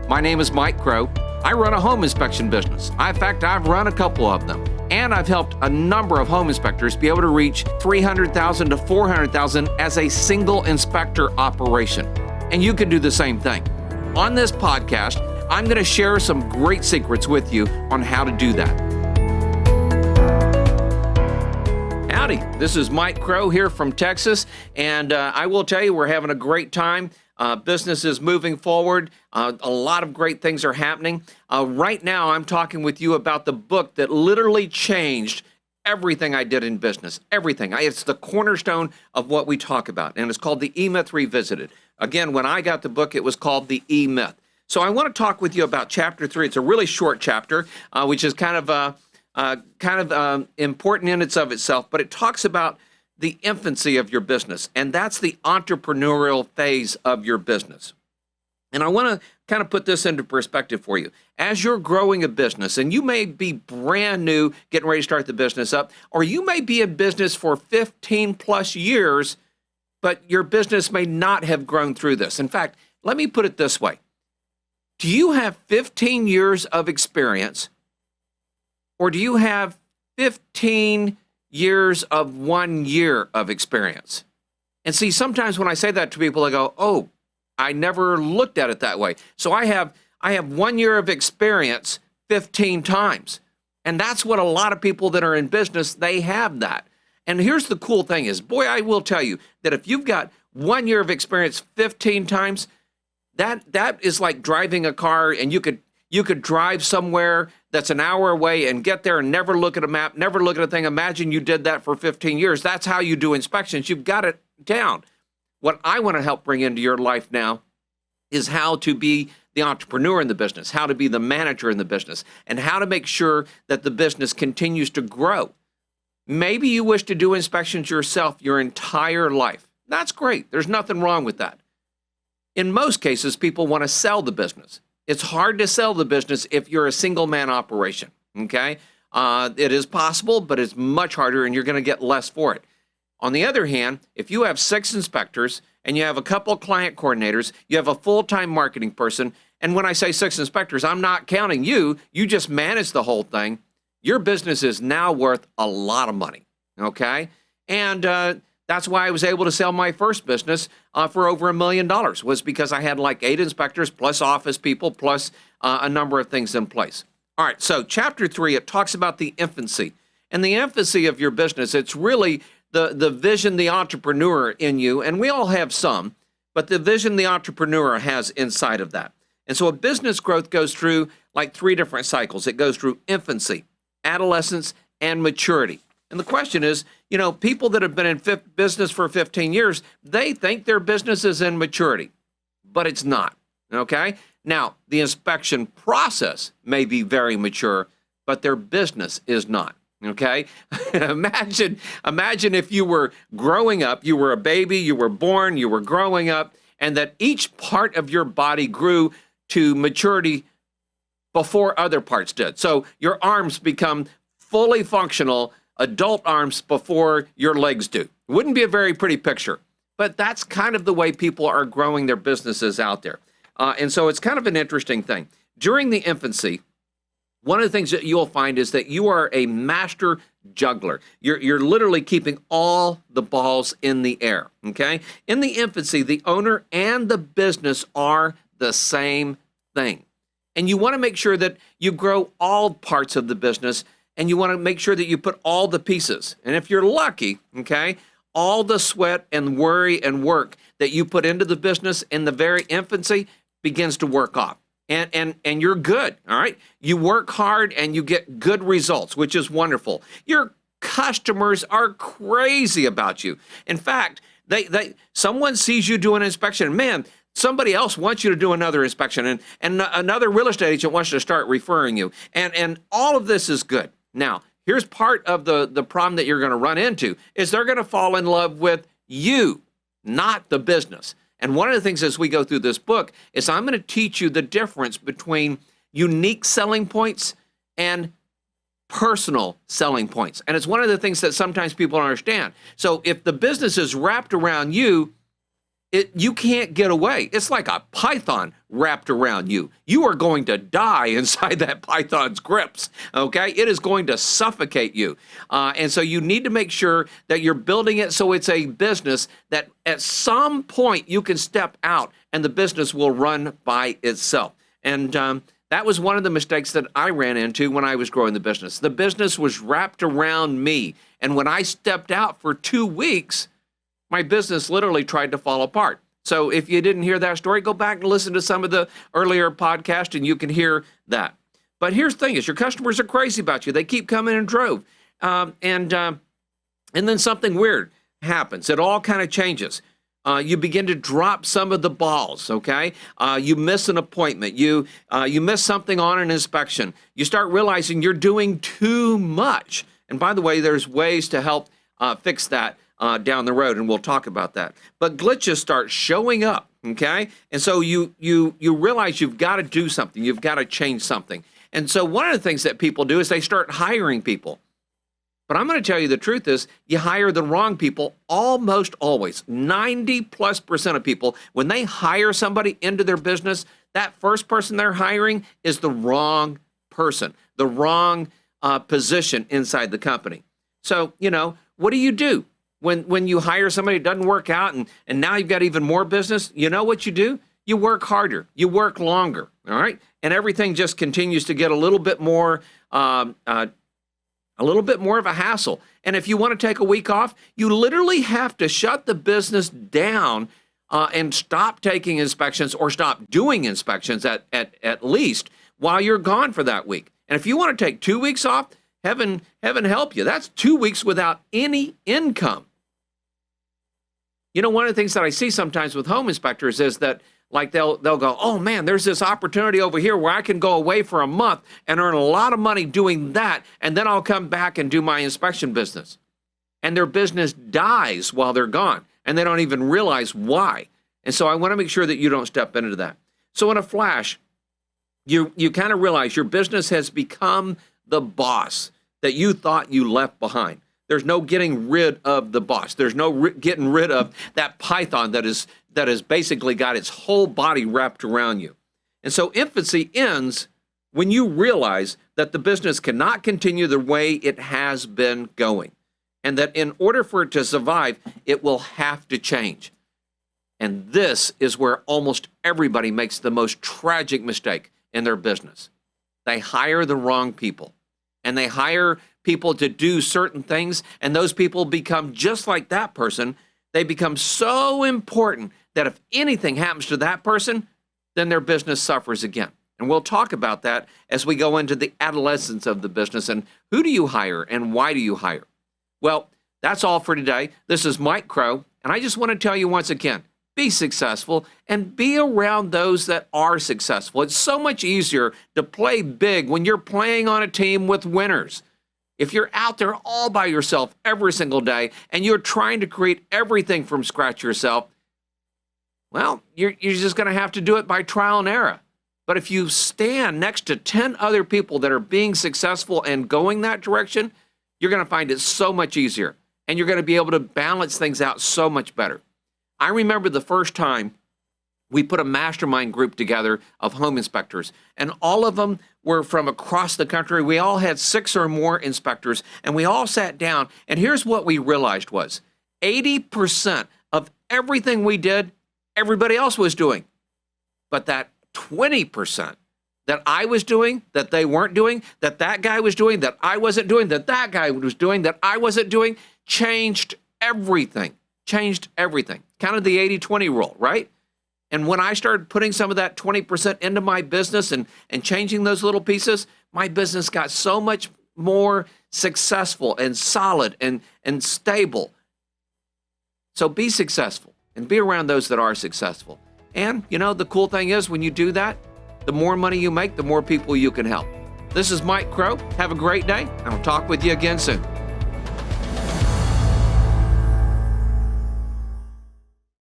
My name is Mike Crow. I run a home inspection business. In fact, I've run a couple of them. And I've helped a number of home inspectors be able to reach $300,000 to $400,000 as a single inspector operation. And you can do the same thing. On this podcast, I'm going to share some great secrets with you on how to do that. Howdy, this is Mike Crow here from Texas, and I will tell you we're having a great time. Business is moving forward. A lot of great things are happening. Right now, I'm talking with you about the book that literally changed everything I did in business. Everything. It's the cornerstone of what we talk about, and it's called The E-Myth Revisited. Again, when I got the book, it was called The E-Myth. So I want to talk with you about Chapter 3. It's a really short chapter, which is kind of important in and of itself, but it talks about the infancy of your business, and that's the entrepreneurial phase of your business. And I want to kind of put this into perspective for you. As you're growing a business, and you may be brand new, getting ready to start the business up, or you may be in business for 15 plus years, but your business may not have grown through this. In fact, let me put it this way. Do you have 15 years of experience, or do you have 15 years of 1 year of experience? And see, sometimes when I say that to people, I go, oh, I never looked at it that way. So I have 1 year of experience 15 times. And that's what a lot of people that are in business, they have that. And here's the cool thing is, boy, I will tell you that if you've got 1 year of experience 15 times, that is like driving a car, and you could drive somewhere that's an hour away and get there and never look at a map, never look at a thing. Imagine you did that for 15 years. That's how you do inspections. You've got it down. What I want to help bring into your life now is how to be the entrepreneur in the business, how to be the manager in the business, and how to make sure that the business continues to grow. Maybe you wish to do inspections yourself your entire life. That's great. There's nothing wrong with that. In most cases, people want to sell the business. It's hard to sell the business if you're a single-man operation, okay? It is possible, but it's much harder, and you're going to get less for it. On the other hand, if you have 6 inspectors and you have a couple client coordinators, you have a full-time marketing person, and when I say 6 inspectors, I'm not counting you. You just manage the whole thing. Your business is now worth a lot of money, okay? And that's why I was able to sell my first business for over $1 million, was because I had like 8 inspectors plus office people plus a number of things in place. All right, so Chapter 3, it talks about the infancy. And the infancy of your business, it's really the vision, the entrepreneur in you, and we all have some, but the vision the entrepreneur has inside of that. And so a business growth goes through like 3 different cycles. It goes through infancy, adolescence, and maturity. And the question is, you know, people that have been in business for 15 years, they think their business is in maturity, but it's not, okay? Now, the inspection process may be very mature, but their business is not, okay? Imagine if you were growing up, you were a baby, you were born, you were growing up, and that each part of your body grew to maturity before other parts did. So your arms become fully functional adult arms before your legs do. Wouldn't be a very pretty picture, but that's kind of the way people are growing their businesses out there. And so it's kind of an interesting thing. During the infancy, one of the things that you'll find is that you are a master juggler. You're literally keeping all the balls in the air, okay? In the infancy, the owner and the business are the same thing. And you want to make sure that you grow all parts of the business, and you want to make sure that you put all the pieces. And if you're lucky, okay, all the sweat and worry and work that you put into the business in the very infancy begins to work off. And you're good, all right? You work hard and you get good results, which is wonderful. Your customers are crazy about you. In fact, someone sees you do an inspection, man, somebody else wants you to do another inspection, and another real estate agent wants to start referring you. And all of this is good. Now, here's part of the problem that you're going to run into is they're going to fall in love with you, not the business. And one of the things as we go through this book is I'm going to teach you the difference between unique selling points and personal selling points. And it's one of the things that sometimes people don't understand. So if the business is wrapped around you, You can't get away. It's like a python wrapped around you. You are going to die inside that python's grips, okay? It is going to suffocate you. And so you need to make sure that you're building it so it's a business that at some point you can step out and the business will run by itself. And that was one of the mistakes that I ran into when I was growing the business. The business was wrapped around me. And when I stepped out for 2 weeks, my business literally tried to fall apart. So if you didn't hear that story, go back and listen to some of the earlier podcast and you can hear that. But here's the thing is your customers are crazy about you. They keep coming in drove. And then something weird happens. It all kind of changes. You begin to drop some of the balls, okay? You miss an appointment. You miss something on an inspection. You start realizing you're doing too much. And by the way, there's ways to help fix that down the road, and we'll talk about that. But glitches start showing up, okay? And so you realize you've got to do something. You've got to change something. And so one of the things that people do is they start hiring people. But I'm going to tell you the truth is you hire the wrong people almost always. 90+% of people, when they hire somebody into their business, that first person they're hiring is the wrong person, the wrong position inside the company. So, what do? When you hire somebody, it doesn't work out, and now you've got even more business, you know what you do? You work harder, you work longer, all right? And everything just continues to get a little bit more of a hassle. And if you want to take a week off, you literally have to shut the business down and stop taking inspections or stop doing inspections at least while you're gone for that week. And if you want to take 2 weeks off, heaven help you. That's 2 weeks without any income. One of the things that I see sometimes with home inspectors is that like they'll go, oh man, there's this opportunity over here where I can go away for a month and earn a lot of money doing that, and then I'll come back and do my inspection business. And their business dies while they're gone, and they don't even realize why. And so I want to make sure that you don't step into that. So in a flash, you kind of realize your business has become the boss that you thought you left behind. There's no getting rid of the boss. There's no getting rid of that python that has basically got its whole body wrapped around you. And so infancy ends when you realize that the business cannot continue the way it has been going, and that in order for it to survive, it will have to change. And this is where almost everybody makes the most tragic mistake in their business. They hire the wrong people, and they hire people to do certain things, and those people become just like that person. They become so important that if anything happens to that person, then their business suffers again. And we'll talk about that as we go into the adolescence of the business and who do you hire and why do you hire? Well, that's all for today. This is Mike Crow, and I just want to tell you once again, be successful and be around those that are successful. It's so much easier to play big when you're playing on a team with winners. If you're out there all by yourself every single day and you're trying to create everything from scratch yourself, well, you're just going to have to do it by trial and error. But if you stand next to 10 other people that are being successful and going that direction, you're going to find it so much easier. And you're going to be able to balance things out so much better. I remember the first time we put a mastermind group together of home inspectors, and all of them were from across the country. We all had 6 or more inspectors, and we all sat down, and here's what we realized was 80% of everything we did, everybody else was doing. But that 20% that I was doing, that they weren't doing, that guy was doing, that I wasn't doing, that guy was doing, that I wasn't doing, changed everything. Changed everything. Kind of the 80-20 rule, right? And when I started putting some of that 20% into my business and changing those little pieces, my business got so much more successful and solid and stable. So be successful and be around those that are successful. And, the cool thing is when you do that, the more money you make, the more people you can help. This is Mike Crow. Have a great day, and I'll talk with you again soon.